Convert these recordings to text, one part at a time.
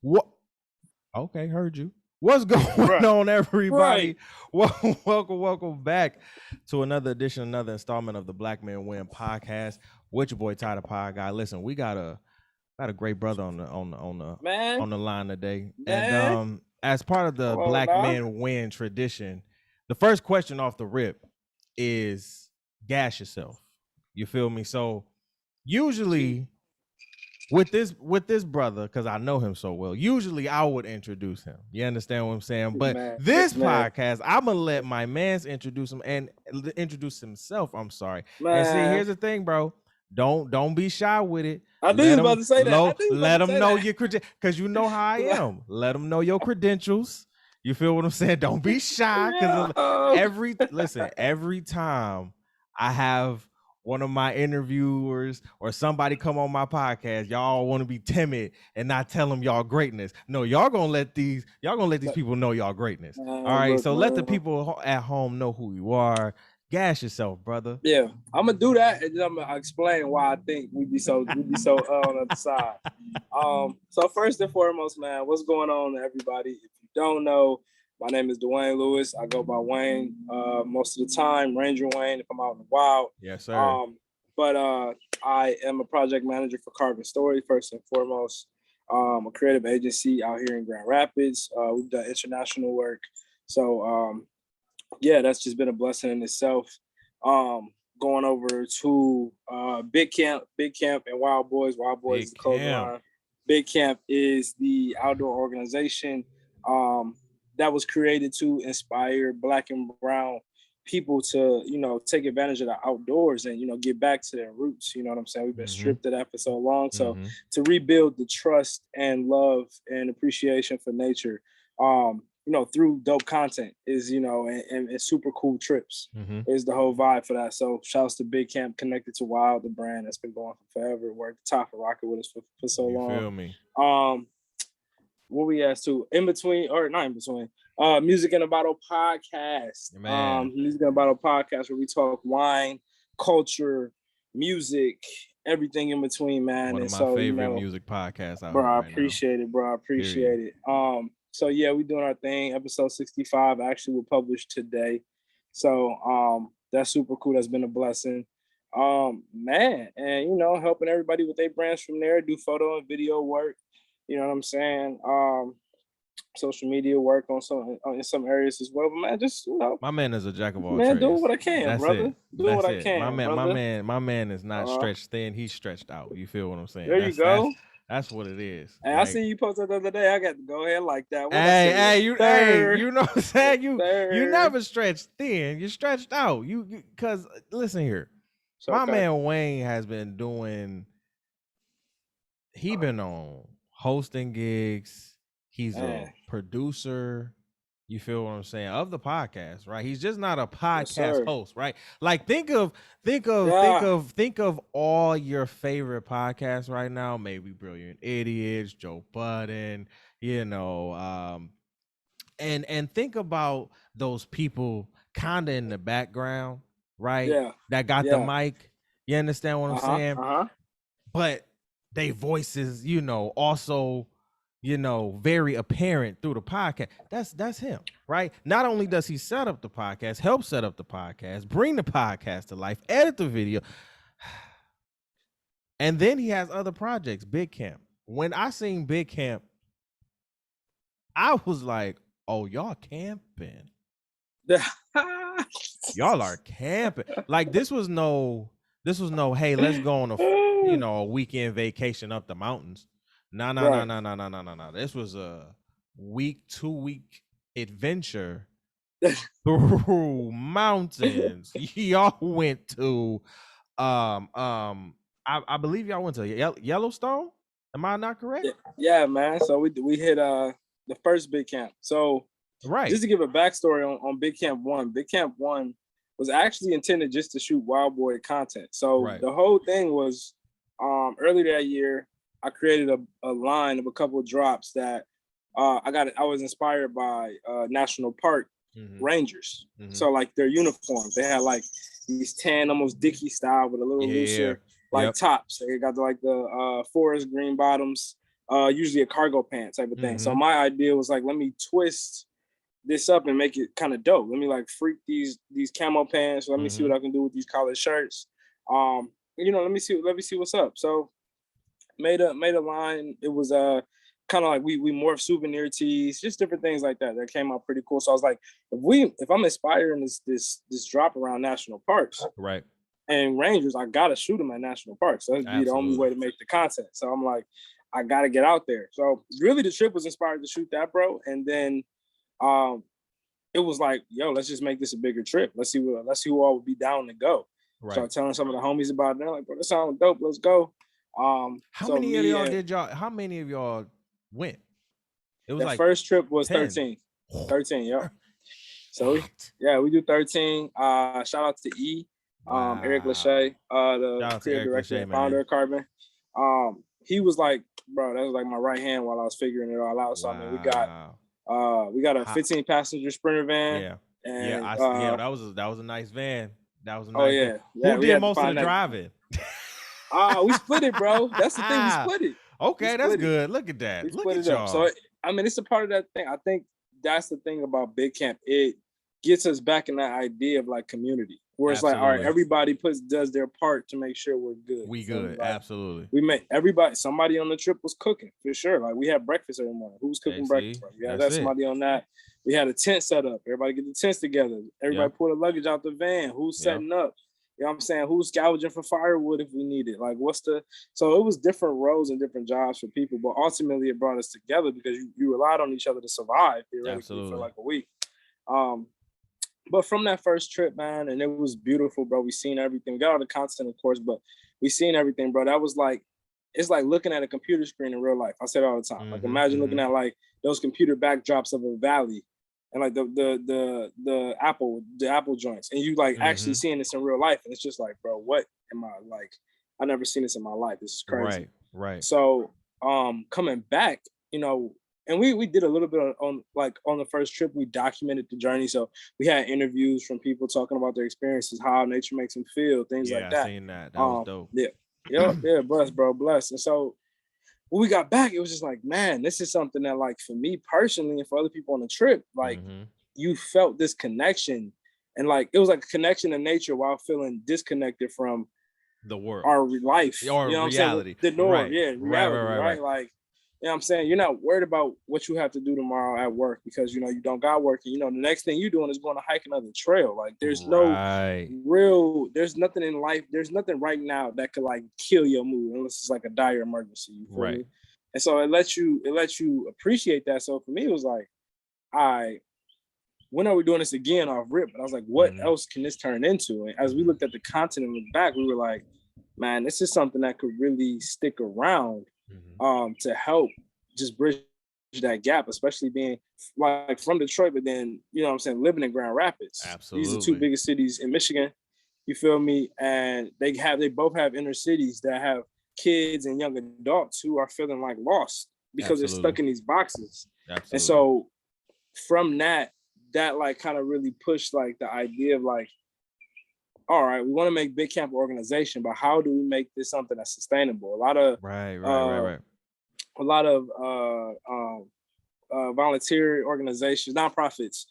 What? Okay, heard you. What's going Right. on, everybody? Right. Welcome back to another edition, another installment of the Black Men Win podcast. With your boy Ty the Pod Guy. Listen, we got a great brother Man, on the line today, and man. as part of the Come on Black now. Men Win tradition, the first question off the rip is gas yourself. You feel me? So usually with this brother, because I know him so well, usually I would introduce him. You understand what I'm saying? This But man. this This man. podcast, I'm gonna let my man's introduce him and introduce himself. I'm sorry. And see, Man. here's the thing, bro. Don't be shy with it. I knew you Let was about him to say that. I knew you was let about to him say know that. your credentials, because you know how I am. Let him know your credentials. You feel what I'm saying? Don't be shy, because Yo. every time I have one of my interviewers or somebody come on my podcast, y'all want to be timid and not tell them y'all greatness. No, y'all gonna let these people know y'all greatness. All right, Look, so let the man. people at home know who you are. Gas yourself, brother. Yeah, I'm gonna do that, and then I'm gonna explain why I think we be so on the side. So first and foremost, man, what's going on, everybody? If you don't know, my name is Dwayne Lewis. I go by Wayne most of the time, Ranger Wayne if I'm out in the wild. Yes, sir. But I am a project manager for Carving Story, first and foremost. A creative agency out here in Grand Rapids. We've done international work. So yeah, that's just been a blessing in itself. Going over to Big Camp and Wild Boys. Wild Boys is the clothing line. Big Camp is the outdoor organization that was created to inspire Black and brown people to, take advantage of the outdoors and, get back to their roots. You know what I'm saying? We've been stripped of that for so long. So to rebuild the trust and love and appreciation for nature, through dope content is, and super cool trips is the whole vibe for that. So shouts to Big Camp, connected to Wild, the brand that's been going for forever. Worked the top of rocket with us for so long. You feel me? What we asked to not in between. Music in a Bottle podcast. Music in a Bottle podcast where we talk wine, culture, music, everything in between, man. One of my favorite music podcasts out bro, here I right appreciate now. it, bro. I appreciate it. So yeah, we doing our thing. Episode 65 actually will publish today. So that's super cool. That's been a blessing. Man, and helping everybody with their brands from there, do photo and video work. You know what I'm saying? Social media work on in some areas as well. But man, just my man is a jack of all trades. Do what I can, That's brother. It. Do what I can. My man is not stretched thin. He's stretched out. You feel what I'm saying? There you go. That's what it is. Hey, I seen you posted the other day. I got to go ahead like that. You know what I'm saying? You never stretched thin. You're stretched out. You because listen here, my man Wayne has been doing. He been on hosting gigs. He's a producer. You feel what I'm saying? Of the podcast, right? He's just not a podcast host, right? Like think of all your favorite podcasts right now. Maybe Brilliant Idiots, Joe Budden, and think about those people kind of in the background, right? Yeah. That got the mic. You understand what I'm saying? But they voices, also very apparent through the podcast. That's him, right? Not only does he set up the podcast, help set up the podcast, bring the podcast to life, edit the video, and then he has other projects. Big Camp. When I seen Big Camp, I was like, "Oh, y'all camping? Y'all are camping!" Like this was no. Hey, let's go on a weekend vacation up the mountains. No. This was a 2-week adventure through mountains. Y'all went to, I believe y'all went to Yellowstone. Am I not correct? Yeah, man. So we hit the first Big Camp. So just to give a backstory on Big Camp 1. Big Camp 1 was actually intended just to shoot Wild Boy content. So the whole thing was earlier that year. I created a line of a couple of drops that I was inspired by National Park Rangers. So like their uniforms, they had like these tan, almost Dickie style with a little looser tops. They got the forest green bottoms, usually a cargo pant type of thing. So my idea was like, let me twist this up and make it kind of dope. Let me like freak these camo pants. Let me see what I can do with these collared shirts. Let me see what's up. So made a line. It was kind of like we morphed souvenir tees, just different things like that came out pretty cool. So I was like, if I'm inspiring this drop around national parks, right, and rangers, I gotta shoot them at national parks. So that'd be the only way to make the content. So I'm like, I gotta get out there. So really the trip was inspired to shoot that, bro. And then it was like, yo, let's just make this a bigger trip. Let's see who all would be down to go. Right. Start telling some of the homies about it. They're like, bro, that sounds dope. Let's go. How many of y'all went? It was the first trip was 10. 13, yep. So we do 13. Shout out to E. Eric Lachey, the creative director and founder of Carbon. He was like, bro, that was like my right hand while I was figuring it all out. So I mean, we got a 15 passenger Sprinter van. Yeah. And, that was a nice van. That was a nice van. Who did most of the driving? We split it, bro. That's the thing. We split it. Okay, that's good. Look at that. Look at y'all. So I mean, it's a part of that thing. I think that's the thing about Big Camp. It gets us back in that idea of like community, where it's like, all right, everybody does their part to make sure we're good. We good, like, absolutely. We made somebody on the trip was cooking for sure. Like we had breakfast every morning. Who was cooking breakfast? Right? Yeah, that's somebody on that. We had a tent set up. Everybody get the tents together. Everybody pull the luggage out the van. Who's setting up? You know what I'm saying? Who's scavenging for firewood if we need it? Like so it was different roles and different jobs for people, but ultimately it brought us together because you relied on each other to survive theoretically for like a week. But from that first trip, man, and it was beautiful, bro. We seen everything. We got all the content, of course, but we seen everything, bro. That was like, it's like looking at a computer screen in real life. I say it all the time. Like imagine looking at like those computer backdrops of a valley and like the Apple joints, and you like actually seeing this in real life, and it's just like, bro, what am I like? I never seen this in my life. This is crazy. Right. So coming back, and we did a little bit on the first trip, we documented the journey. So we had interviews from people talking about their experiences, how nature makes them feel, things like that. I seen that. That was dope. Yeah, bless, bro, bless. And so when we got back, it was just like, man, this is something that, like, for me personally and for other people on the trip, like, you felt this connection, and like it was like a connection to nature while feeling disconnected from the world, our life, or reality, the norm, reality, right? Like, you know what I'm saying? You're not worried about what you have to do tomorrow at work because, you don't got work. And, the next thing you're doing is going to hike another trail. Like, there's there's nothing in life. There's nothing right now that could like kill your mood unless it's like a dire emergency. You feel me? And so it lets you appreciate that. So for me, it was like, when are we doing this again off rip? But I was like, what else can this turn into? And as we looked at the content and looked back, we were like, man, this is something that could really stick around. To help just bridge that gap, especially being like from Detroit, but then, living in Grand Rapids. Absolutely. These are two biggest cities in Michigan, you feel me? And they both have inner cities that have kids and young adults who are feeling like lost because they're stuck in these boxes. Absolutely. And so from that like kind of really pushed like the idea of like, all right, we want to make Big Camp an organization, but how do we make this something that's sustainable? A lot of A lot of volunteer organizations, nonprofits.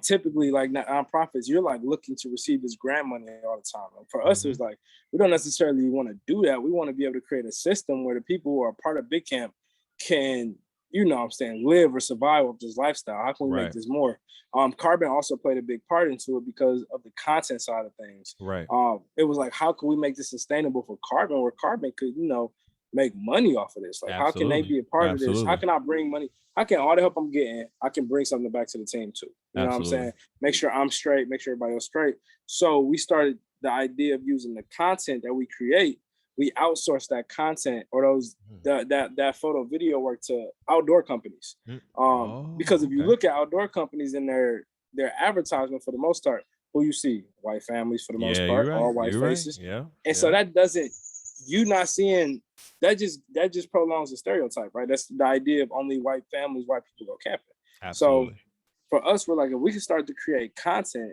Typically, like nonprofits, you're like looking to receive this grant money all the time. And for us, it was like we don't necessarily want to do that. We want to be able to create a system where the people who are part of Big Camp can, live or survive with this lifestyle. How can we make this more? Carbon also played a big part into it because of the content side of things. Right. It was like, how can we make this sustainable for Carbon, where Carbon could, make money off of this? Like, how can they be a part of this? How can I bring money? How can all the help I'm getting, I can bring something back to the team too? You know what I'm saying? Make sure I'm straight, make sure everybody else straight. So we started the idea of using the content that we create. We outsource that content or that photo video work to outdoor companies. Because if you look at outdoor companies in their advertisement, for the most part, who you see? White families for the most part, all white faces. And so that doesn't, you not seeing, that just prolongs the stereotype, right? That's the idea of only white families, white people go camping. Absolutely. So for us, we're like, if we can start to create content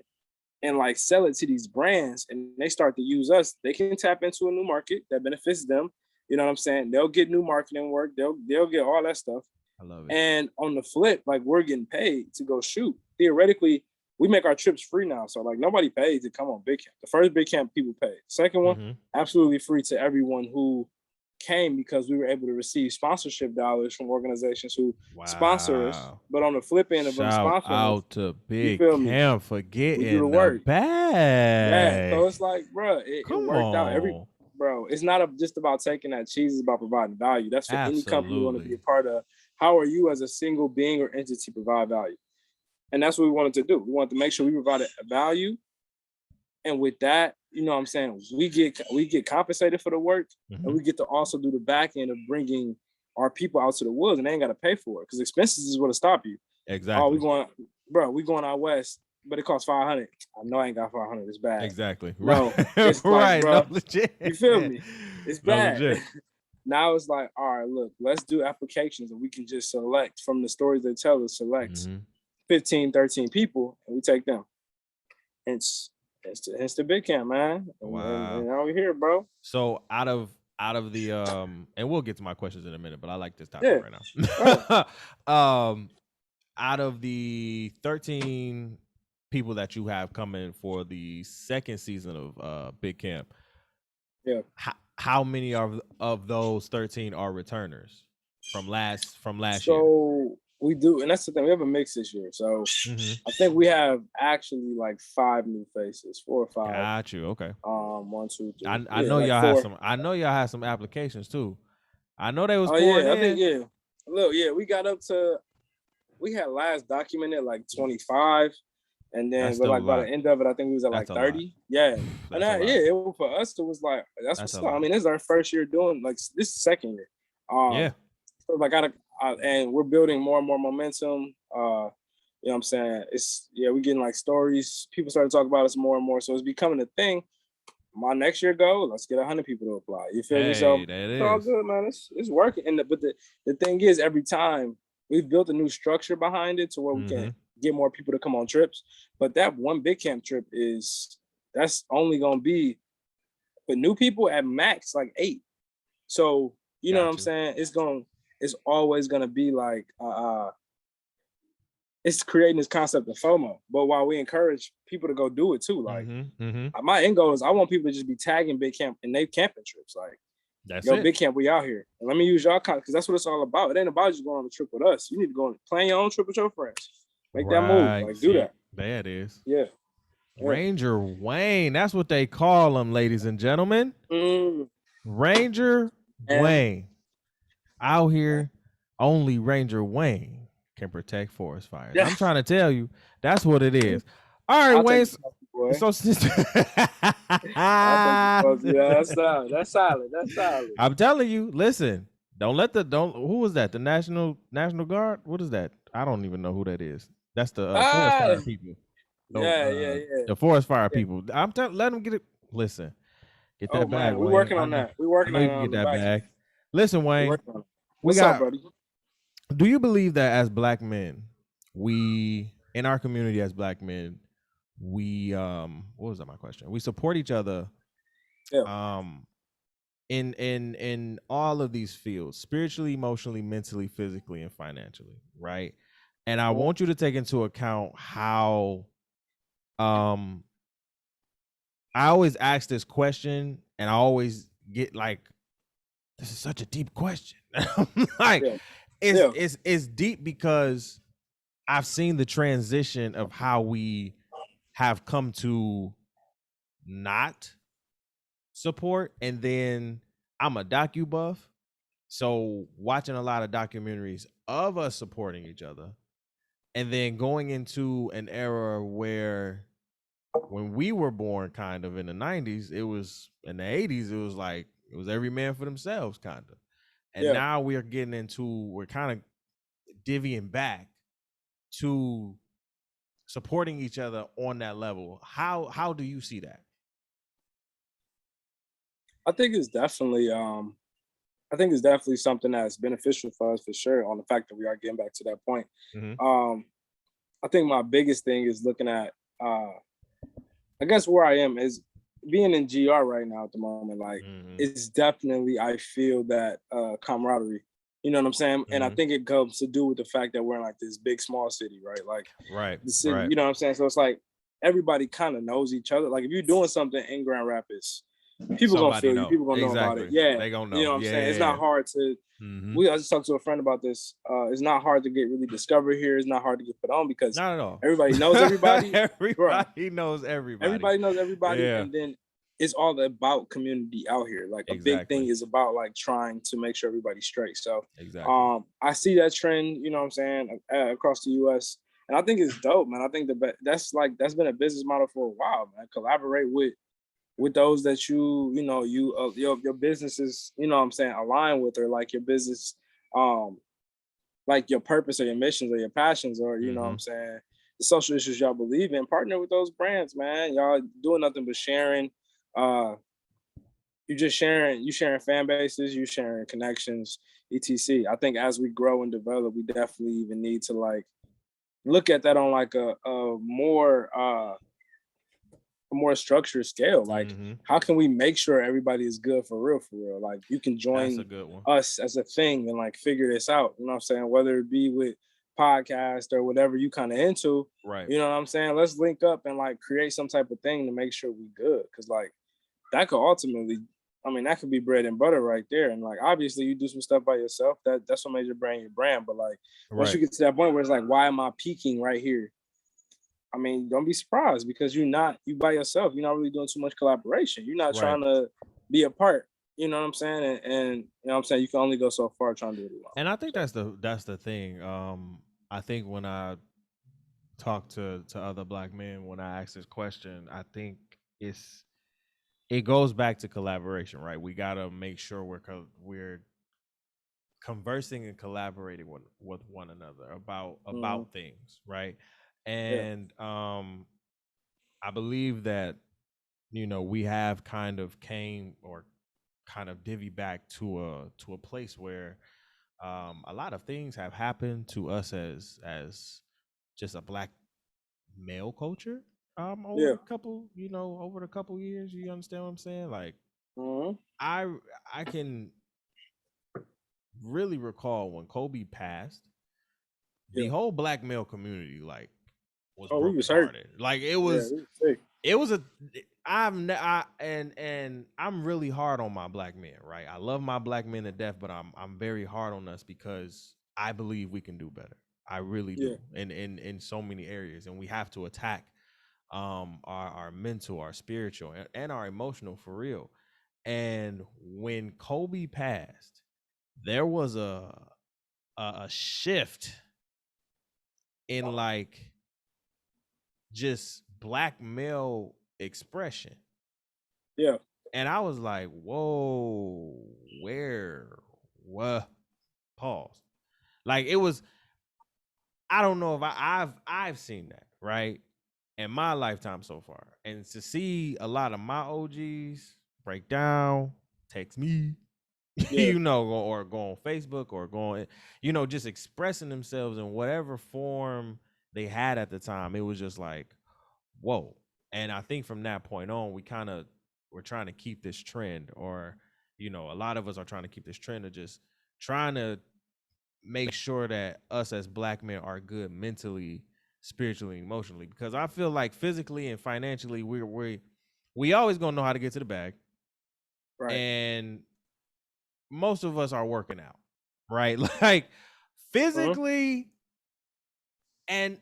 and like sell it to these brands and they start to use us, they can tap into a new market that benefits them. You know what I'm saying? They'll get new marketing work. They'll get all that stuff. I love it. And on the flip, like we're getting paid to go shoot. Theoretically, we make our trips free now. So like nobody pays to come on big camp. The first big camp people paid. The second one, absolutely free to everyone who came because we were able to receive sponsorship dollars from organizations who sponsor us. But on the flip end of them sponsoring out us, to big camp for getting we do the work. Bag. Yeah. So it's like, bro, it worked out. Bro, it's not just about taking that cheese, it's about providing value. That's for any company you want to be a part of. How are you as a single being or entity provide value? And that's what we wanted to do. We wanted to make sure we provided value. And with that, you know what I'm saying, we get compensated for the work, and we get to also do the back end of bringing our people out to the woods, and they ain't got to pay for it because expenses is what'll stop you. Exactly. Oh, we going out west, but it costs $500. I know I ain't got $500. It's bad. Exactly. Bro, it's like, bro, no, you feel me? It's bad. No, now it's like, all right, look, let's do applications and we can just select from the stories they tell us, select 15, 13 people, and we take them. It's the big camp, man. Wow. And now we're here, bro. So out of the and we'll get to my questions in a minute, but I like this topic right now. Out of the 13 people that you have coming for the second season of Big Camp, how many of those 13 are returners from last year? So we do, and that's the thing. We have a mix this year. So I think we have actually like 5 new faces, 4 or 5. Got you. Okay. 1, 2, 3. I know y'all have some. I know y'all had some applications too. I know they was pouring in. I think Look, we got up to. We had last documented like 25, and then but by the end of it, I think we was at like 30. Yeah, and it for us it was like that's what's up. I mean, this is our first year doing like this is second year. So like and we're building more and more momentum. You know what I'm saying? We're getting like stories. People started talking about us more and more, so it's becoming a thing. My next year goal, let's get 100 people to apply. You feel me? So it's all good, man. It's working. But the thing is, every time we've built a new structure behind it to where we can get more people to come on trips. But that one big camp trip that's only gonna be for new people at max like 8. So you know what I'm saying? It's always gonna be like it's creating this concept of FOMO. But while we encourage people to go do it too, like my end goal is I want people to just be tagging big camp and they camping trips. Like big camp, we out here. And let me use y'all because that's what it's all about. It ain't about just going on a trip with us. You need to go and plan your own trip with your friends. Make that move. Like do that. That is. Yeah. Ranger Wayne. That's what they call him, ladies and gentlemen. Ranger Wayne. Out here, only Ranger Wayne can protect forest fires. I'm trying to tell you, that's what it is. All right, Wayne. So that's solid. I'm telling you, listen, who was that? The National Guard? What is that? I don't even know who that is. That's the forest fire people. The forest fire people. I'm telling, let them get it. Listen, get that bag. We're working on that. We're working on you get that bag. Listen, Wayne. What's up, buddy? Do you believe that as Black men, we in our community as Black men, we what was that my question? We support each other in all of these fields, spiritually, emotionally, mentally, physically, and financially, right? And I want you to take into account how I always ask this question and I always get like, this is such a deep question. Like it's deep because I've seen the transition of how we have come to not support, and then I'm a docu buff, so watching a lot of documentaries of us supporting each other, and then going into an era where when we were born kind of in the 90s, it was in the 80s, it was like it was every man for themselves kind of. And now we're kind of divvying back to supporting each other on that level. How do you see that? I think it's definitely something that's beneficial for us for sure, on the fact that we are getting back to that point. I think my biggest thing is looking at I guess where I am is being in GR right now at the moment, like it's definitely, I feel that camaraderie. You know what I'm saying? And I think it comes to do with the fact that we're in like this big small city, right? Like the city, you know what I'm saying? So it's like everybody kind of knows each other. Like if you're doing something in Grand Rapids, people gonna feel you, people gonna know about it. Yeah. They gonna know. You know what I'm saying? It's not hard to I just talked to a friend about this. It's not hard to get really discovered here. It's not hard to get put on because not at all. Everybody knows everybody. Everybody knows everybody. Everybody knows everybody. Yeah. And then it's all about community out here. Like a big thing is about like trying to make sure everybody's straight. So I see that trend, you know what I'm saying, across the US. And I think it's dope, man. I think that's been a business model for a while, man. Collaborate with those that your businesses, you know what I'm saying, align with, or like your business, like your purpose or your missions or your passions, or you know what I'm saying, the social issues y'all believe in. Partner with those brands, man. Y'all doing nothing but sharing. You sharing fan bases, you sharing connections, etc. I think as we grow and develop, we definitely even need to like look at that on like a more structured scale. Like how can we make sure everybody is good for real? Like you can join us as a thing and like figure this out, you know what I'm saying, whether it be with podcast or whatever you kind of into, right? You know what I'm saying, let's link up and like create some type of thing to make sure we good, because like that could ultimately, I mean, that could be bread and butter right there. And like obviously you do some stuff by yourself, that's what made your brand, but like once you get to that point where it's like, why am I peaking right here? I mean, don't be surprised, because you by yourself. You're not really doing too much collaboration. You're not trying to be a part. You know what I'm saying? And you know what I'm saying? You can only go so far trying to do it alone. And I think that's the thing. I think when I talk to other Black men, when I ask this question, I think it goes back to collaboration, right? We gotta make sure we're conversing and collaborating with one another about things, right? And I believe that, you know, we have kind of divvy back to a place where a lot of things have happened to us as just a Black male culture over over the couple years. You understand what I'm saying? Like I can really recall when Kobe passed, the whole Black male community like was brokenhearted. Like it was I'm really hard on my Black men, right? I love my Black men to death, but I'm very hard on us because I believe we can do better. I really do, in so many areas, and we have to attack our mental, our spiritual, and our emotional for real. And when Kobe passed, there was a shift in like just Black male expression. Yeah. And I was like, whoa, what? Pause. Like it was, I don't know if I've seen that, right? In my lifetime so far. And to see a lot of my OGs break down, text me, you know, or go on Facebook or going, you know, just expressing themselves in whatever form they had at the time. It was just like, whoa. And I think from that point on, we're trying to keep this trend, or, you know, a lot of us are trying to keep this trend of just trying to make sure that us as Black men are good mentally, spiritually, emotionally, because I feel like physically and financially, we always gonna know how to get to the bag. Right. And most of us are working out, right? Like physically,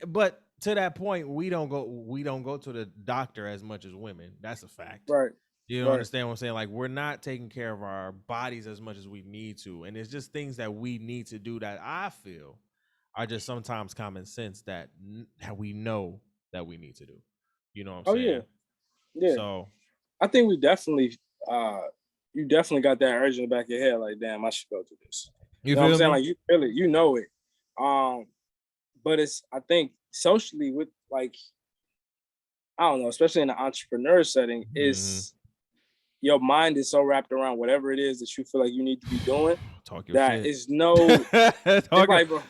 but to that point, we don't go to the doctor as much as women. That's a fact. Right. You don't understand what I'm saying? Like we're not taking care of our bodies as much as we need to. And it's just things that we need to do that I feel are just sometimes common sense that we know that we need to do. You know what I'm saying? Yeah. So I think we definitely you definitely got that urge in the back of your head, like, damn, I should go do this. You know what I'm saying? Like you feel it, you know it. But it's, I think socially with like, I don't know, especially in the entrepreneur setting, is your mind is so wrapped around whatever it is that you feel like you need to be doing. Talk your that shit. Is no like, bro,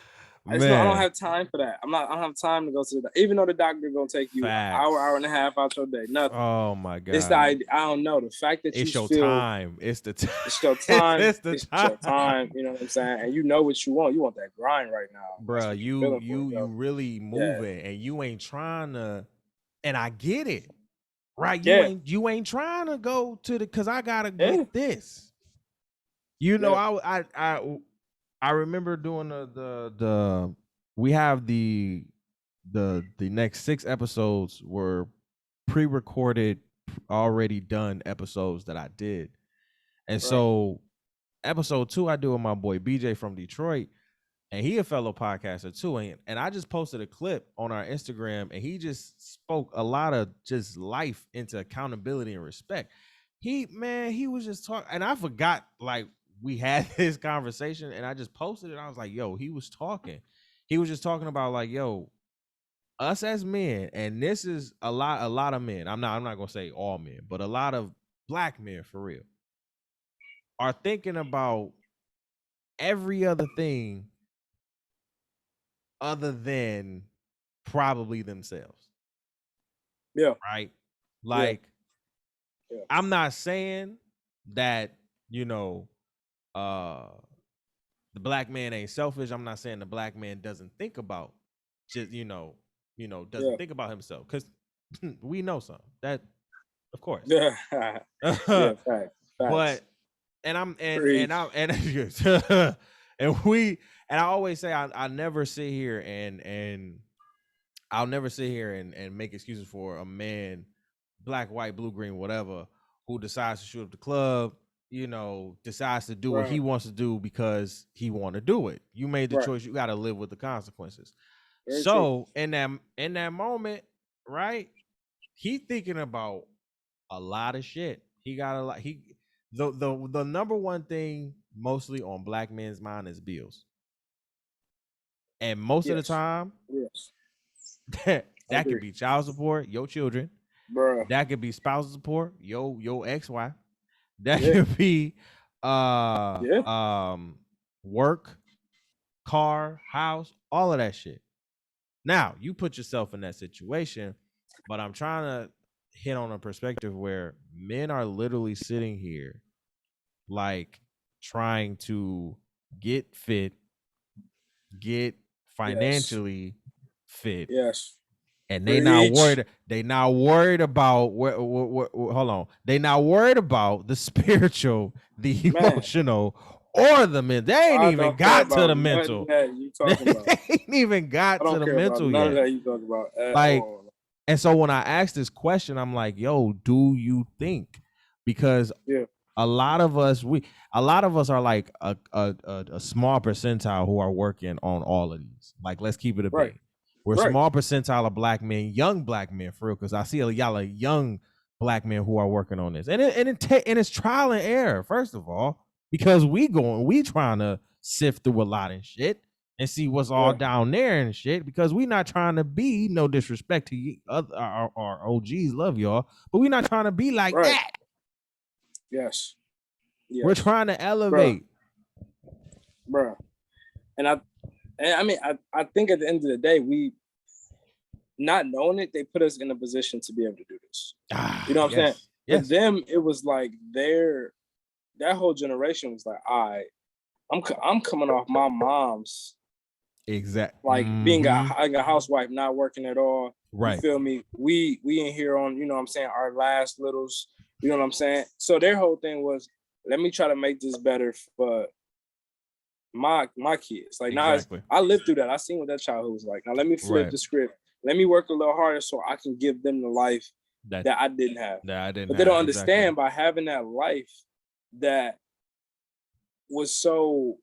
I don't have time for that. I don't have time to go to the, even though the doctor gonna take you an hour and a half out your day. Nothing. Oh my God. It's the I don't know. The fact that it's you your feel time. It's the time. It's your time. It's your time. You know what I'm saying? And you know what you want. You want that grind right now, bro. You really moving, and you ain't trying to. And I get it, right? You ain't trying to go to the because I gotta get this. You know, I remember doing the we have the next 6 episodes were pre-recorded, already done episodes that I did. And so episode 2 I do with my boy BJ from Detroit, and he a fellow podcaster too. And I just posted a clip on our Instagram, and he just spoke a lot of just life into accountability and respect. He was just talking, and I forgot like we had this conversation, and I just posted it. I was like, yo, he was talking. He was just talking about like, yo, us as men, and this is a lot of men. I'm not gonna say all men, but a lot of black men for real are thinking about every other thing other than probably themselves. Yeah. Right? Like, I'm not saying that, you know, the black man ain't selfish. I'm not saying the black man doesn't think about just, doesn't think about himself, because we know something that, of course. Yeah. Facts. But and I always say I never sit here and I'll never sit here and make excuses for a man, black, white, blue, green, whatever, who decides to shoot up the club, decides to do what he wants to do because he want to do it. You made the choice. You got to live with the consequences. Very true. in that moment, right? He thinking about a lot of shit. He got a lot. The number one thing mostly on black men's mind is bills, and most of the time, that could be child support, your children, bro. That could be spousal support, your ex-wife. That could be work, car, house, all of that shit. Now, you put yourself in that situation, but I'm trying to hit on a perspective where men are literally sitting here like trying to get fit, get financially fit. Yes. And they not worried about hold on. They not worried about the spiritual, the emotional, or the mental. They ain't even got to the mental. They ain't even got to the mental yet. None of that you talk about at all. And so when I ask this question, I'm like, yo, do you think? Because a lot of us are like a small percentile who are working on all of these. Like, let's keep it a bit. We're a small percentile of black men, young black men, for real, because I see y'all are young black men who are working on this. And it's trial and error, first of all, because we trying to sift through a lot of shit and see what's all down there and shit, because we not trying to be, no disrespect to you, our OGs, love y'all, but we not trying to be like that. Yes. We're trying to elevate. Bruh. And I mean, I think at the end of the day, we, not knowing it, they put us in a position to be able to do this. You know what I'm saying? For them, it was like that whole generation was like, all right, I'm coming off my mom's like being a housewife, not working at all. Right. You feel me? We in here on, you know what I'm saying, our last littles, you know what I'm saying? So their whole thing was, let me try to make this better for my kids. Like, now I lived through that. I seen what that childhood was like. Now let me flip the script. Let me work a little harder so I can give them the life that I didn't have. But they don't understand by having that life that was so.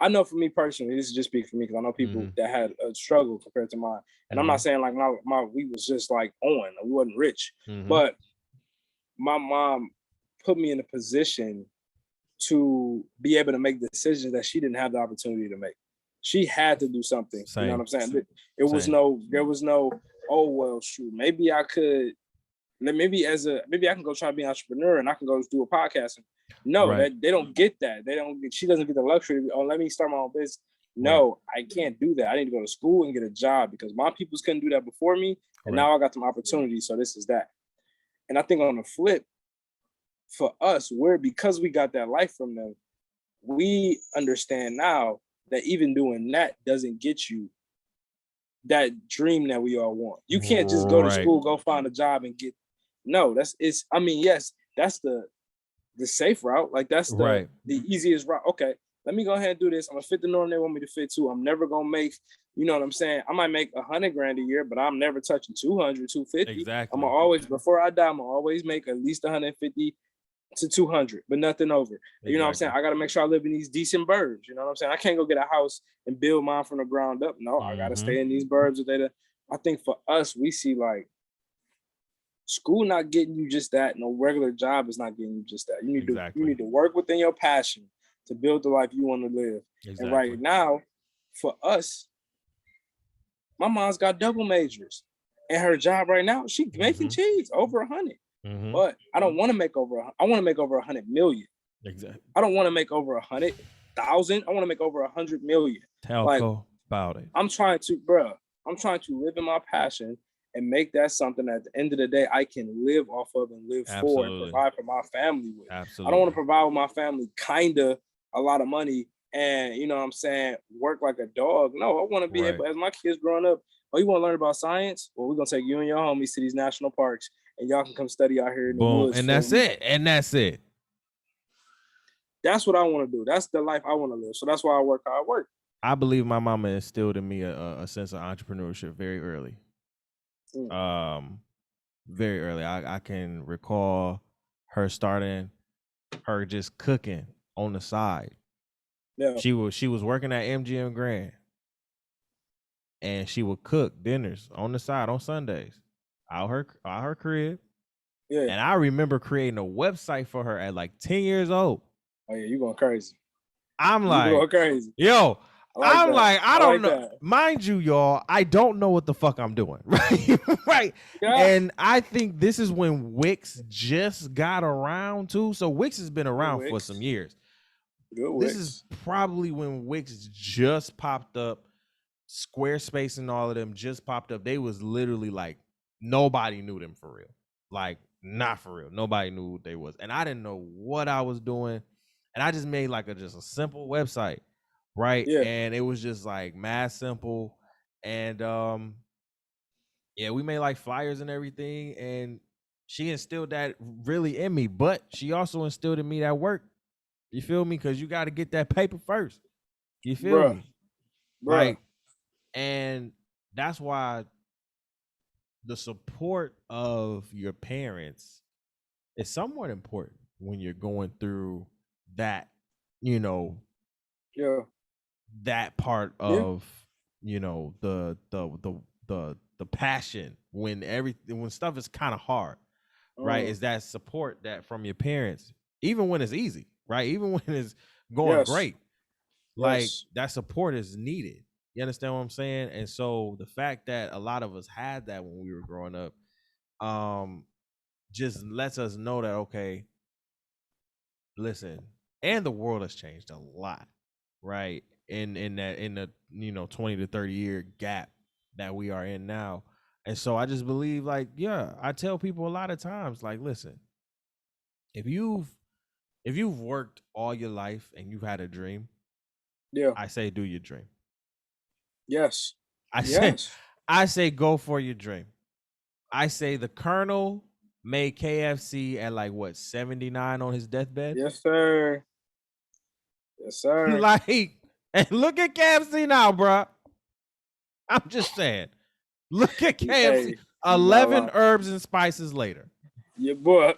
I know for me personally, this is just speak for me, because I know people that had a struggle compared to mine. And I'm not saying like we was just like on, we wasn't rich, but my mom put me in a position to be able to make decisions that she didn't have the opportunity to make. She had to do something. You know what I'm saying? There was no, oh, well, shoot, maybe I could, maybe I can go try to be an entrepreneur and I can go do a podcast. No, they don't get that. She doesn't get the luxury. Oh, let me start my own business. no, I can't do that. I need to go to school and get a job because my peoples couldn't do that before me. And now I got some opportunities. So this is that. And I think on the flip, for us, because we got that life from them, we understand now that even doing that doesn't get you that dream that we all want. You can't just go to school, go find a job and get, no, yes, that's the safe route. Like that's the easiest route. Okay, let me go ahead and do this. I'm gonna fit the norm they want me to fit too. I'm never gonna make, you know what I'm saying? I might make $100,000 a year, but I'm never touching 200, 250. Exactly. I'm gonna always, before I die, I'm gonna always make at least 150 to 200, but nothing over. Exactly. You know what I'm saying? I got to make sure I live in these decent burbs. You know what I'm saying? I can't go get a house and build mine from the ground up. No, I got to stay in these burbs. I think for us, we see like school not getting you just that. No regular job is not getting you just that. You need to work within your passion to build the life you want to live. Exactly. And right now, for us, my mom's got double majors, and her job right now, she making cheese over 100. But I don't want to make over. I want to make over 100 million. Exactly. I don't want to make over 100,000. I want to make over 100 million. Tell about it. I'm trying to live in my passion and make that something at the end of the day I can live off of and live for and provide for my family with. Absolutely. I don't want to provide with my family kinda a lot of money and, you know what I'm saying, work like a dog. No, I want to be able, as my kids growing up, you want to learn about science? Well, we're going to take you and your homies to these national parks and y'all can come study out here in the woods. And that's it. And that's it. That's what I want to do. That's the life I want to live. So that's why I work how I work. I believe my mama instilled in me a sense of entrepreneurship very early. Very early. I can recall her just cooking on the side. Yeah. She was working at MGM Grand. And she would cook dinners on the side on Sundays. Out her crib. Yeah. And I remember creating a website for her at like 10 years old. Oh yeah, you going crazy. I'm like, going crazy. Yo, I don't know. That. Mind you, y'all, I don't know what the fuck I'm doing. Right. Right. Yeah. And I think this is when Wix just got around too. So Wix has been around for some years. Good Wix. This is probably when Wix just popped up. Squarespace and all of them just popped up. They was literally like, nobody knew them for real. Like, not for real. Nobody knew who they was. And I didn't know what I was doing. And I just made like just a simple website. Right. Yeah. And it was just like mad simple. And yeah, we made like flyers and everything. And she instilled that really in me. But she also instilled in me that work. You feel me? Because you got to get that paper first. You feel me? Right. And that's why the support of your parents is somewhat important when you're going through that, you know, that part of, you know, the passion when stuff is kind of hard, right? Is that support that from your parents, even when it's easy, right? Even when it's going great, like that support is needed. You understand what I'm saying? And so the fact that a lot of us had that when we were growing up, just lets us know that, okay, listen, and the world has changed a lot, right? In the, you know, 20 to 30 year gap that we are in now. And so I just believe, like, yeah, I tell people a lot of times, like, listen, if you've worked all your life and you've had a dream, I say do your dream. Yes. I say go for your dream. I say the Colonel made KFC at like what, 79 on his deathbed? Yes, sir. Yes, sir. Like, and look at KFC now, bro. I'm just saying. Look at KFC. 11 herbs and spices later. Yeah, boy.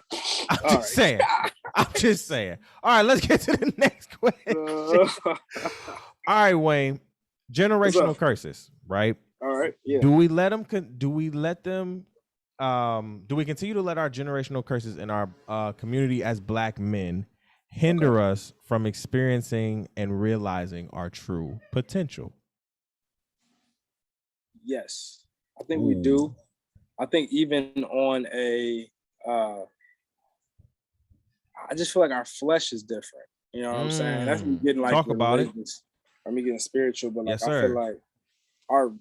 I'm just saying. All right, let's get to the next question. All right, Wayne. Generational curses, right? All right. Yeah. Do we continue to let our generational curses in our community as Black men hinder us from experiencing and realizing our true potential? Yes, I think we do. I think even on I just feel like our flesh is different. You know what I'm saying? That's getting like talk about it. or me getting spiritual, but like yes, I feel sir.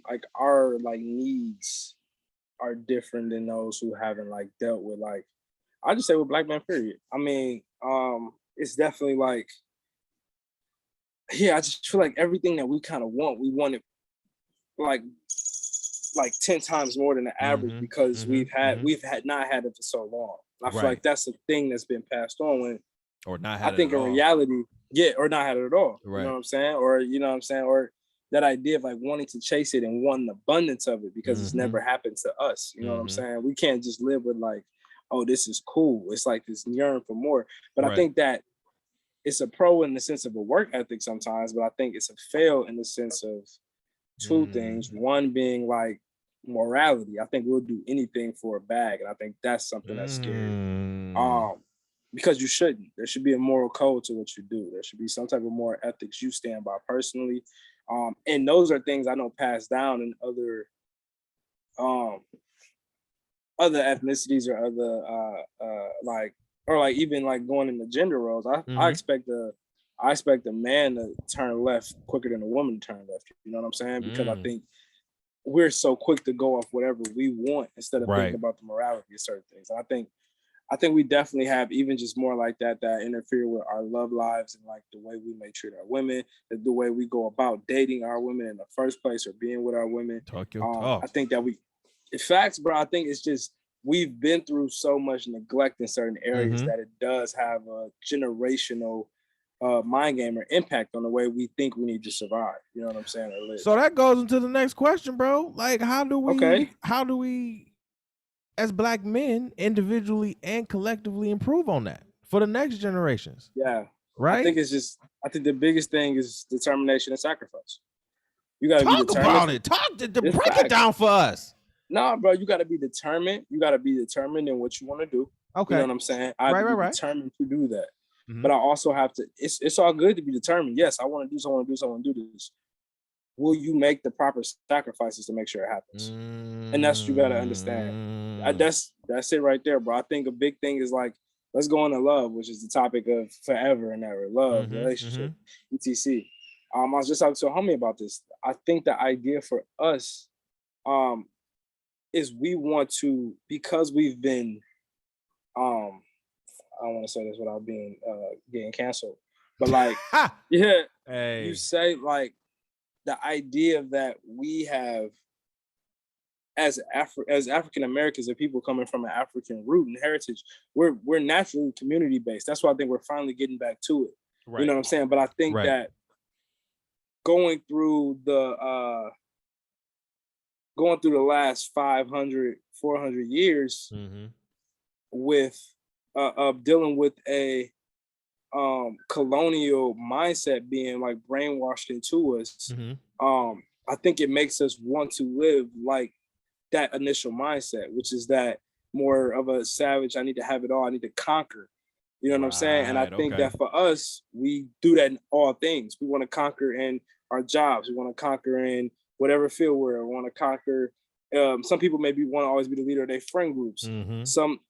like our needs are different than those who haven't like dealt with like I just say with black men, period. I mean, it's definitely like yeah, I just feel like everything that we kind of want, we want it like 10 times more than the average because we've had not had it for so long. I feel like that's the thing that's been passed on when or not I had think it at in all. reality, yeah, or not had it at all. Right. You know what I'm saying? Or you know what I'm saying? Or that idea of like wanting to chase it and wanting abundance of it because it's never happened to us. You know what I'm saying? We can't just live with like, oh, this is cool. It's like this yearn for more. But I think that it's a pro in the sense of a work ethic sometimes, but I think it's a fail in the sense of two things. One being like morality. I think we'll do anything for a bag, and I think that's something that's scary. Because you shouldn't. There should be a moral code to what you do. There should be some type of moral ethics you stand by personally. And those are things I know passed down in other ethnicities or other even like going into gender roles. I expect a man to turn left quicker than a woman to turn left. You know what I'm saying? Because I think we're so quick to go off whatever we want instead of thinking about the morality of certain things. And I think we definitely have even just more like that interfere with our love lives and like the way we may treat our women, the way we go about dating our women in the first place or being with our women. Talk your talk. I think that it's facts, bro. I think it's just we've been through so much neglect in certain areas that it does have a generational mind game or impact on the way we think we need to survive. You know what I'm saying? Or live. So that goes into the next question, bro. Like, how do we as black men individually and collectively improve on that for the next generations? Yeah. Right. I think the biggest thing is determination and sacrifice. You gotta be determined. Talk about it. Break it down for us. No, bro, you gotta be determined. You gotta be determined in what you want to do. Okay. You know what I'm saying? I have to be determined to do that. But I also have to, it's all good to be determined. Yes, I want to do this, I want to do this, I want to do this. Will you make the proper sacrifices to make sure it happens? And that's what you gotta understand. That's it right there, bro. I think a big thing is like, let's go into love, which is the topic of forever and ever. Love, relationship, etc. I was just talking to a homie about this. I think the idea for us is we want to, because we've been I don't want to say this without being getting canceled, but like you say like the idea that we have as African Americans and people coming from an African root and heritage, we're naturally community based. That's why I think we're finally getting back to it. You know what I'm saying? But I think that going through the last 500, 400 years with dealing with a colonial mindset being like brainwashed into us, I think it makes us want to live like that initial mindset, which is that more of a savage, I need to have it all, I need to conquer. You know what I'm saying? And I think that for us, we do that in all things. We want to conquer in our jobs. We want to conquer in whatever field we're in. We want to conquer. Some people maybe want to always be the leader of their friend groups. And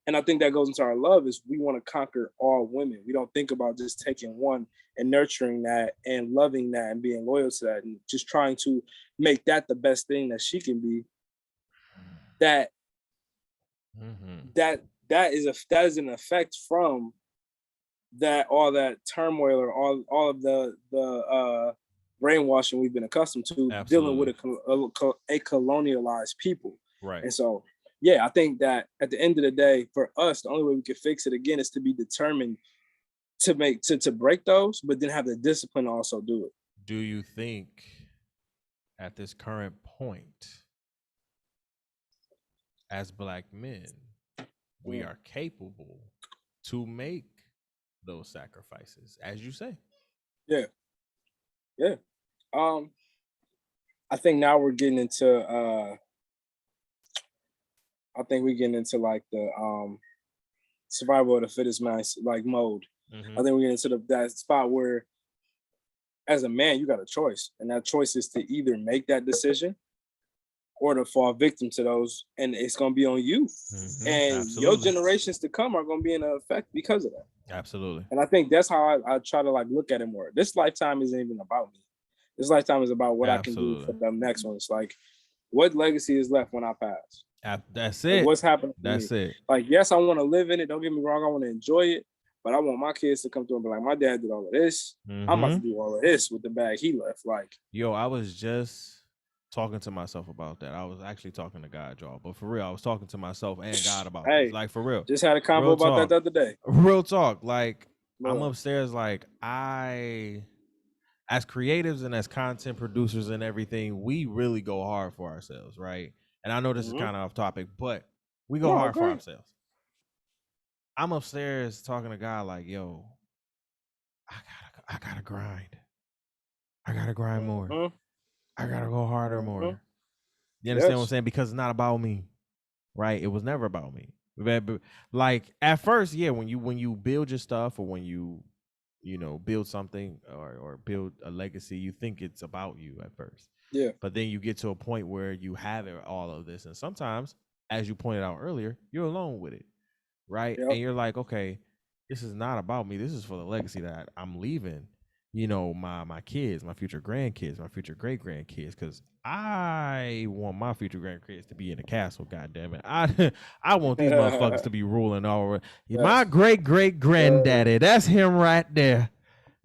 I think that goes into our love is we want to conquer all women. We don't think about just taking one and nurturing that and loving that and being loyal to that and just trying to make that the best thing that she can be. That is an effect from that all that turmoil or all of the brainwashing we've been accustomed to dealing with a colonialized people. Right. And so, yeah, I think that at the end of the day, for us, the only way we can fix it again is to be determined to break those, but then have the discipline to also do it. Do you think at this current point, as black men, we are capable to make those sacrifices, as you say? Yeah. I think now we're getting into like the survival of the fittest like mode. I think we're getting into that spot where as a man you got a choice, and that choice is to either make that decision or to fall victim to those, and it's going to be on you. And your generations to come are going to be in effect because of that. Absolutely. And I think that's how I try to like look at it more. This lifetime isn't even about me. This lifetime is about what I can do for the next one. It's like, what legacy is left when I pass? That's it. Like, what's happening? That's it. Like, yes, I want to live in it. Don't get me wrong. I want to enjoy it, but I want my kids to come through and be like, my dad did all of this. I'm about to do all of this with the bag he left. Like, yo, I was just talking to myself about that. I was actually talking to God, y'all. But for real, I was talking to myself and God about this. Like, for real. Just had a convo about that the other day. Real talk. Like, I'm upstairs, like, as creatives and as content producers and everything, we really go hard for ourselves, right? And I know this is kind of off topic, but we go hard for ourselves. I'm upstairs talking to God like, yo, I gotta grind. I gotta grind more. I gotta go harder more. You understand what I'm saying? Because it's not about me, right? It was never about me. Like at first, yeah, when you build your stuff or when you build something or build a legacy, you think it's about you at first. Yeah. But then you get to a point where you have all of this. And sometimes, as you pointed out earlier, you're alone with it, right? Yep. And you're like, okay, this is not about me. This is for the legacy that I'm leaving, my kids, my future grandkids, my future great-grandkids, because I want my future grandkids to be in the castle, goddammit. I want these motherfuckers to be ruling over. Yes. My great-great-granddaddy, that's him right there.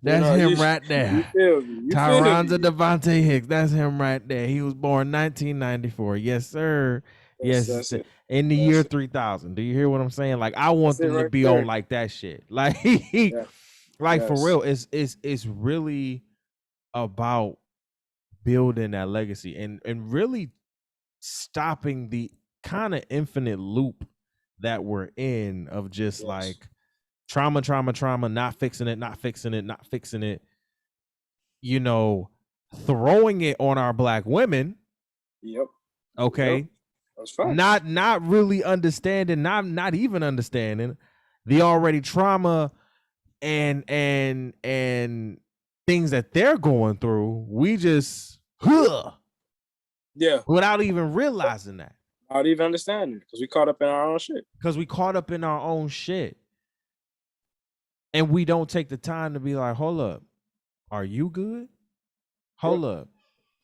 That's him right there. Tyronza Devontae Hicks. That's him right there. He was born 1994. Yes, sir. Yes. In the year 3000. Do you hear what I'm saying? Like, I want them to be on like that shit. Like, for real, it's really about building that legacy and really stopping the kind of infinite loop that we're in of just like trauma, not fixing it, throwing it on our black women. Yep. Okay. Yep. That's fine. Not really understanding, not even understanding the already trauma and things that they're going through. We just without even realizing that. Without even understanding, because we caught up in our own shit. And we don't take the time to be like, hold up, are you good? Hold up,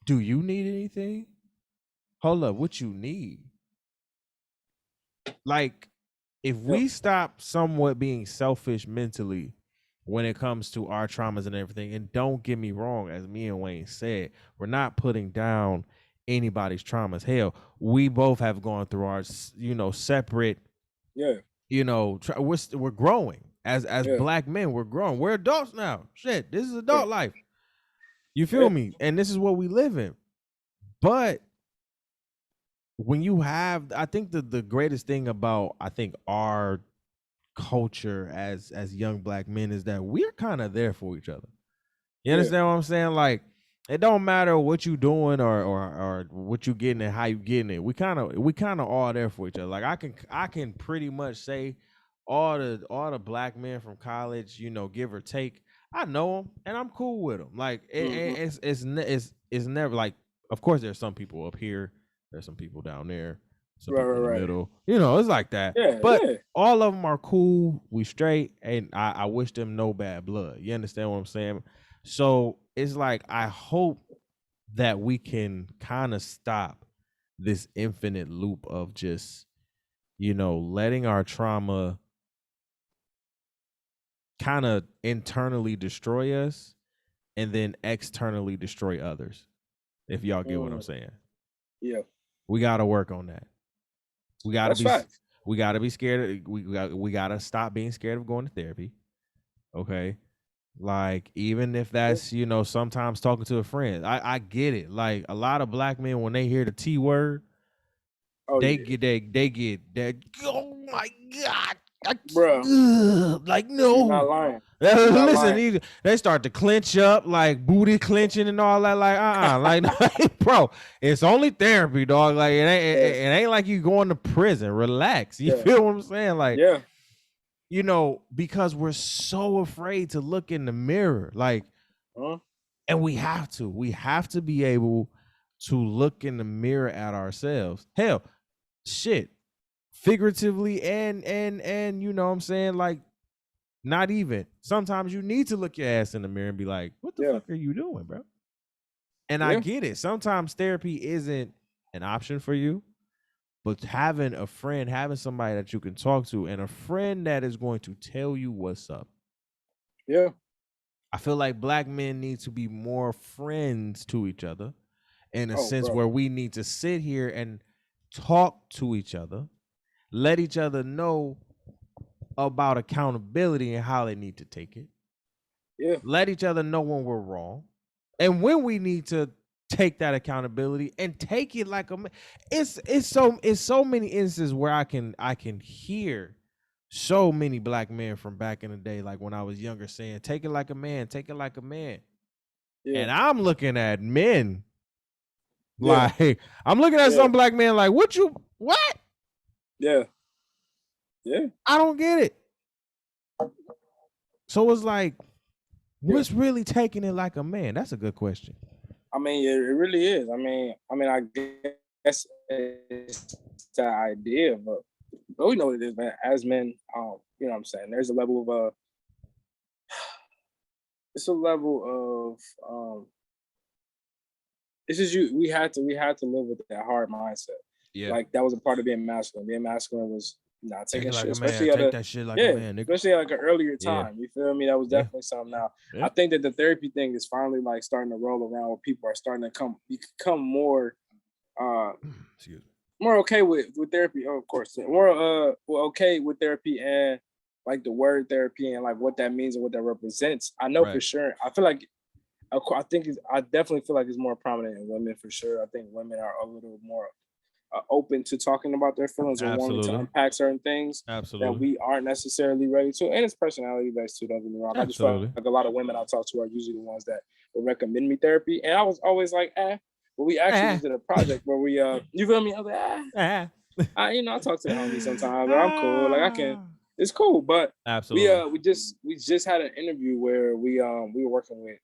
do you need anything? Hold up, what you need? Like, if we stop somewhat being selfish mentally when it comes to our traumas and everything, and don't get me wrong, as me and Wayne said, we're not putting down anybody's traumas. Hell, we both have gone through our, separate, we're growing. As black men, we're growing. We're adults now. Shit, this is adult life. You feel me? And this is what we live in. But when you have, I think the greatest thing about, our culture as young black men is that we're kind of there for each other. You understand what I'm saying? Like, it don't matter what you doing or what you getting and how you getting it. We kind of all there for each other. Like, I can pretty much say all the black men from college, give or take, I know them and I'm cool with them. Like, it's never like, of course there's some people up here, there's some people down there, some people in the middle. It's like that. But all of them are cool. We straight, and I wish them no bad blood. You understand what I'm saying? So it's like, I hope that we can kind of stop this infinite loop of just, letting our trauma kind of internally destroy us and then externally destroy others. If y'all get what I'm saying. Yeah. We got to work on that. We got to be scared. We got to stop being scared of going to therapy. Okay. Like, even if that's, sometimes talking to a friend, I get it. Like, a lot of black men, when they hear the T word, they get that. Oh my God. Bro, like, no. You're not lying. Listen, they start to clench up, like booty clenching and all that. Like, like, bro, it's only therapy, dog. Like, it ain't like you going to prison. Relax. You feel what I'm saying? Like, because we're so afraid to look in the mirror. Like, and we have to be able to look in the mirror at ourselves. Hell, shit. Figuratively and you know what I'm saying, like, not even sometimes you need to look your ass in the mirror and be like, what the fuck are you doing, bro? And I get it. Sometimes therapy isn't an option for you, but having a friend, having somebody that you can talk to, and a friend that is going to tell you what's up. Yeah. I feel like Black men need to be more friends to each other in a sense where we need to sit here and talk to each other, let each other know about accountability and how they need to take it. Yeah. Let each other know when we're wrong and when we need to take that accountability and take it like a man. It's so many instances where I can hear so many Black men from back in the day, like when I was younger, saying, take it like a man, take it like a man. Yeah. And I'm looking at men like I'm looking at some Black men like, what? Yeah. Yeah. I don't get it. So it's like, what's really taking it like a man? That's a good question. I mean, it really is. I mean, I guess it's the idea, but we know what it is, man. As men, you know what I'm saying? There's a level of it's a level of it's just we had to live with that hard mindset. Yeah. Like that was a part of being masculine. Being masculine was not taking shit, especially take that shit like a man, nigga. Especially like an earlier time. You feel me? That was definitely something. Now I think that the therapy thing is finally like starting to roll around, where people are starting to become more more okay with therapy. Oh, of course, more okay with therapy and like the word therapy and like what that means and what that represents. I know for sure. I feel like I definitely feel like it's more prominent in women for sure. I think women are a little more open to talking about their feelings or wanting to unpack certain things that we aren't necessarily ready to. And it's personality based too, don't get me wrong. I just feel like a lot of women I talk to are usually the ones that will recommend me therapy. And I was always like, but we actually just did a project where we, you feel me? I was like, I talk to the homies sometimes, but I'm cool. Like it's cool. But we just had an interview where we were working with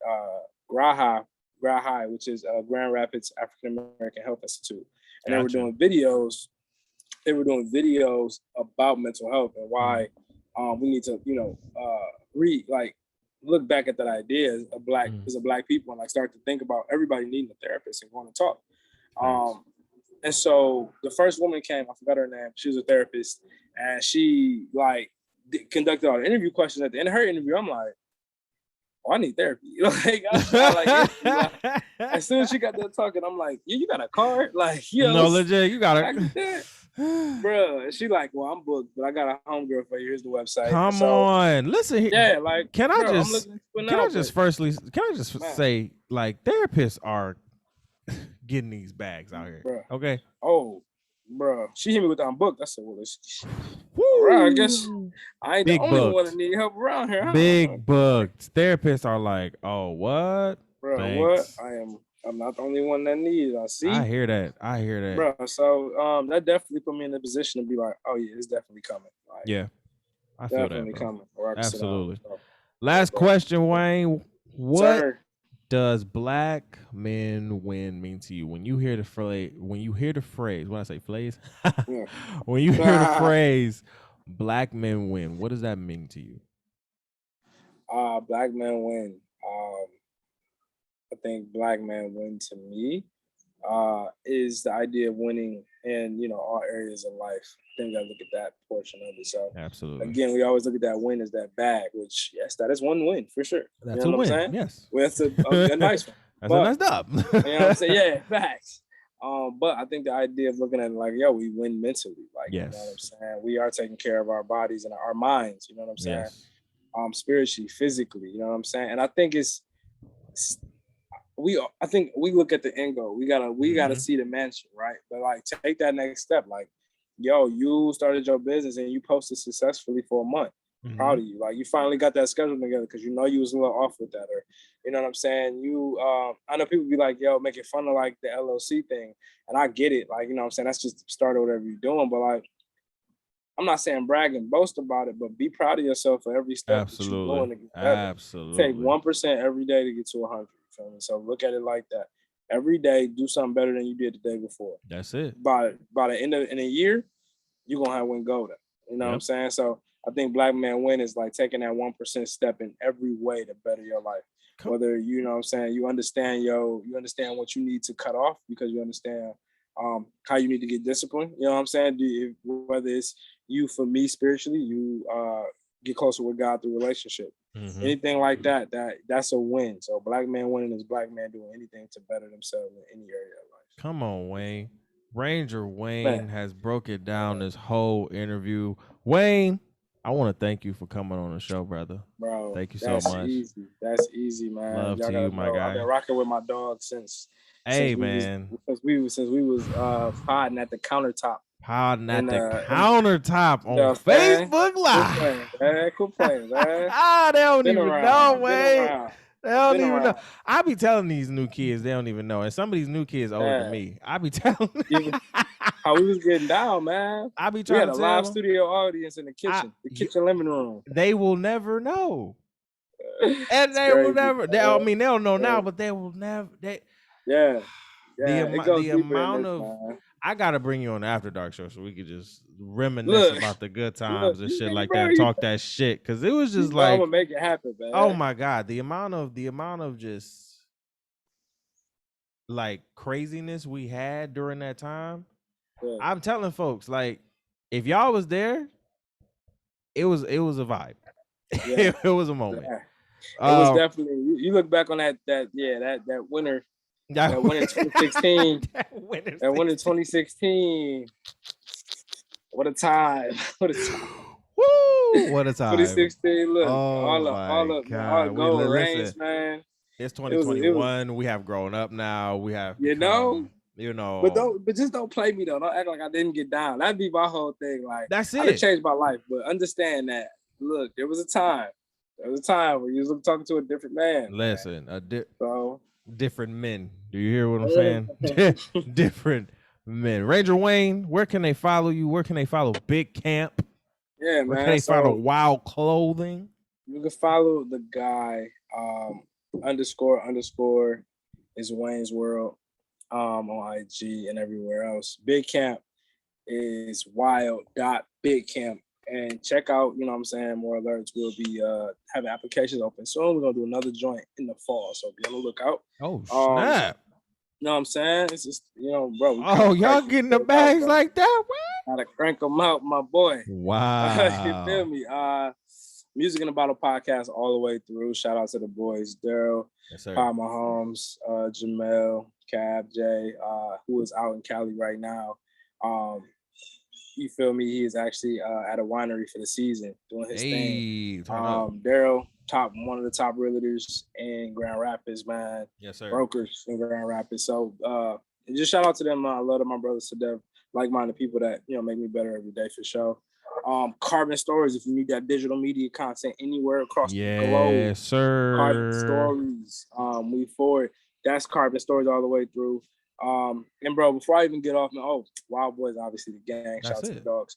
GRAHI, which is Grand Rapids African American Health Institute. And they were doing videos. They were doing videos about mental health and why we need to, look back at that idea as a black people and like start to think about everybody needing a therapist and want to talk. And so the first woman came, I forgot her name. She was a therapist, and she conducted all the interview questions. At the end of her interview, I'm like, I need therapy. As soon as she got done talking, I'm like, you got a card? Like, no, legit, you got it. Bro, and she like, well, I'm booked, but I got a homegirl for you. Here's the website. Come on, listen here. Yeah, like, can I just say, like, therapists are getting these bags out here. Bruh. Okay. Oh, bro, she hit me with I'm booked. I said, well, all right, I guess I ain't the only one that need help around here. Big booked. Therapists are like, oh, what? Bro, thanks. What? I'm not the only one that needs it. I see. I hear that. Bro, so that definitely put me in a position to be like, oh yeah, it's definitely coming. Like, yeah. I feel definitely that, bro. coming. Absolutely. Last question, Wayne. What does Black men win mean to you? When you hear the phrase, when you hear the phrase Black men win, what does that mean to you? Black men win. I think Black men win to me is the idea of winning in all areas of life. I think I look at that portion of it. So absolutely, again, we always look at that win as that bag, which yes, that is one win for sure. That's a win. Yes, well, that's a nice one. That's a nice dub. You know what I'm saying? Yeah, facts. But I think the idea of looking at it like, yo, we win mentally. Like, yes. You know what I'm saying? We are taking care of our bodies and our minds. You know what I'm saying? Yes. Spiritually, physically. You know what I'm saying? And I think I think we look at the end goal. We gotta see the mansion, right? But like, take that next step. Like, yo, you started your business and you posted successfully for a month. Mm-hmm. Proud of you. Like, you finally got that schedule together because you was a little off with that, or you know what I'm saying. I know people be like, yo, making fun of like the LLC thing, and I get it. Like, you know what I'm saying, that's just the start of whatever you're doing. But like, I'm not saying brag and boast about it, but be proud of yourself for every step that you're doing to get better. Absolutely. Take 1% every day to get to 100. So look at it like that. Every day, do something better than you did the day before. That's it. By the end of in a year, you're gonna have win golden. You know what I'm saying? So I think Black man win is like taking that 1% step in every way to better your life. whether you know what I'm saying, you understand what you need to cut off because you understand how you need to get disciplined. You know what I'm saying? Whether it's you for me spiritually, you get closer with God through relationship. Mm-hmm. Anything like that's a win. So black man winning is black man doing anything to better themselves in any area of life. Come on, Wayne. Ranger Wayne has broke it down this whole interview. Wayne, I want to thank you for coming on the show, brother. Bro, thank you so much. That's easy, man. Love to you, my guy. I've been rocking with my dog since we was podding at the countertop. Podding at the countertop on Facebook Live. Quit playing, man. They don't even know, Wayne. They don't even know. I be telling these new kids, they don't even know. And some of these new kids older than me. I be telling them how we was getting down, man. I be trying to tell a live studio audience in the kitchen, kitchen living room. They will never know. And they will never. I mean, they'll know now, but they will never. The amount of. Man. I gotta bring you on the After Dark show so we could just reminisce about the good times and shit like that. Talk that shit because it was just like I'm gonna make it happen, man. Oh my god, the amount of just like craziness we had during that time. Yeah. I'm telling folks, like, if y'all was there, it was a vibe. Yeah. It was a moment. Yeah. It was definitely. You look back on that winter. That winter 2016. that winter 2016. What a time! What a time! Woo! What a time! 2016. Look, all gold rings, man. It's 2021. We have grown up now. We have But just don't play me though. Don't act like I didn't get down. That'd be my whole thing. Like that's it. I done changed my life, but understand that. Look, there was a time. There was a time where you was talking to a different man. Listen, different men. Do you hear what I'm saying? Different men. Ranger Wayne, where can they follow you? Where can they follow Big Camp? Yeah, man. Where can they follow Wild Clothing? You can follow the guy _ is Wayne's World on IG and everywhere else. Big Camp is wild.bigcamp. And check out, you know what I'm saying, more alerts. We'll be having applications open soon. We're going to do another joint in the fall. So be on the lookout. Oh, snap. You know what I'm saying? It's just, bro. Oh, y'all getting the bags like that, man? Gotta crank them out, my boy. Wow. You feel me? Music in a Bottle podcast all the way through. Shout out to the boys, Daryl, Paul Mahomes, Jamel, Cab, Jay, who is out in Cali right now. You feel me? He is actually at a winery for the season doing his thing. Daryl, one of the top realtors in Grand Rapids, man. Yes, sir. Brokers in Grand Rapids. So just shout out to them. I love my brothers to death. Like-minded people that make me better every day for sure. Carbon Stories, if you need that digital media content anywhere across the globe. Yes, sir. Carbon Stories. We forward. That's Carbon Stories all the way through. And bro, before I even get off, Wild Boys, obviously the gang. Shout out to the dogs.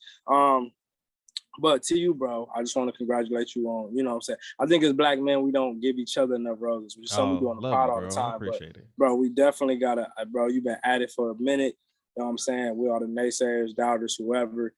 But to you, bro, I just want to congratulate you on, you know what I'm saying? I think as black men, we don't give each other enough roses, which is something we do on the pod all the time. Appreciate it. Bro, we definitely gotta, bro, you've been at it for a minute. You know what I'm saying? We all the naysayers, doubters, whoever,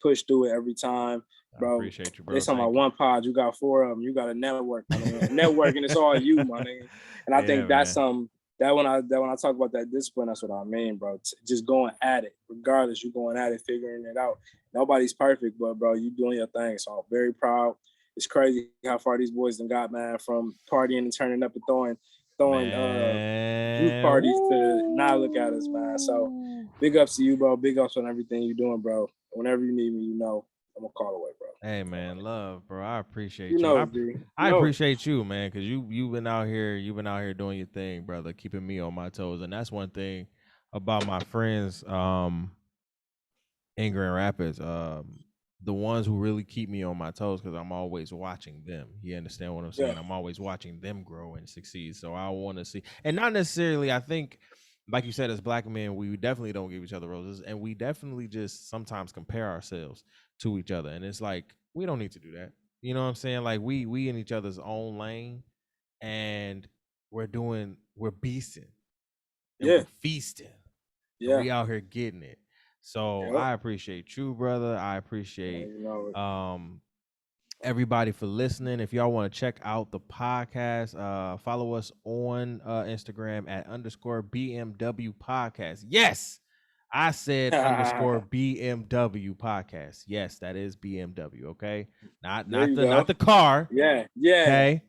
push through it every time. Bro, I appreciate you, bro. They talking about one pod, you got 4 of them. You got a network, my nigga. Networking, it's all you, my nigga. And I think that's something. That when I talk about that discipline, that's what I mean, bro. Just going at it, regardless, you going at it, figuring it out. Nobody's perfect, but bro, you doing your thing. So I'm very proud. It's crazy how far these boys done got, man, from partying and turning up and throwing youth parties to now look at us, man. So big ups to you, bro. Big ups on everything you're doing, bro. Whenever you need me, I'm gonna call away, bro. Hey man, love, bro. I appreciate you. I appreciate you, man, because you've been out here doing your thing, brother, keeping me on my toes. And that's one thing about my friends in Grand Rapids. The ones who really keep me on my toes, because I'm always watching them. You understand what I'm saying? Yeah. I'm always watching them grow and succeed. So I want to see, and not necessarily, I think, like you said, as black men, we definitely don't give each other roses, and we definitely just sometimes compare ourselves to each other. And it's like, we don't need to do that. You know what I'm saying? Like we in each other's own lane, and we're beasting. And we're feasting. Yeah. We out here getting it. So I appreciate you, brother. I appreciate everybody for listening. If y'all want to check out the podcast, follow us on Instagram at _BMW podcast. Yes, I said _BMW podcast. Yes, that is BMW. Okay, not the car. Yeah. Okay,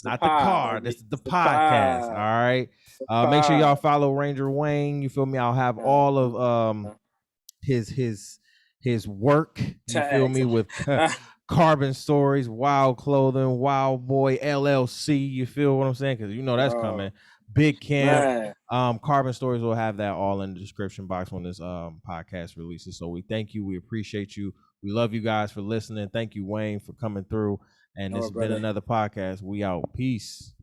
not the car. This is the podcast. All right. Make sure y'all follow Ranger Wayne. You feel me? I'll have all of his work. You feel me? With Carbon Stories, Wild Clothing, Wild Boy LLC. You feel what I'm saying? Because you know that's coming. Big Camp. Carbon Stories will have that all in the description box when this podcast releases. So we thank you. We appreciate you. We love you guys for listening. Thank you, Wayne, for coming through. And this has been another podcast. We out. Peace.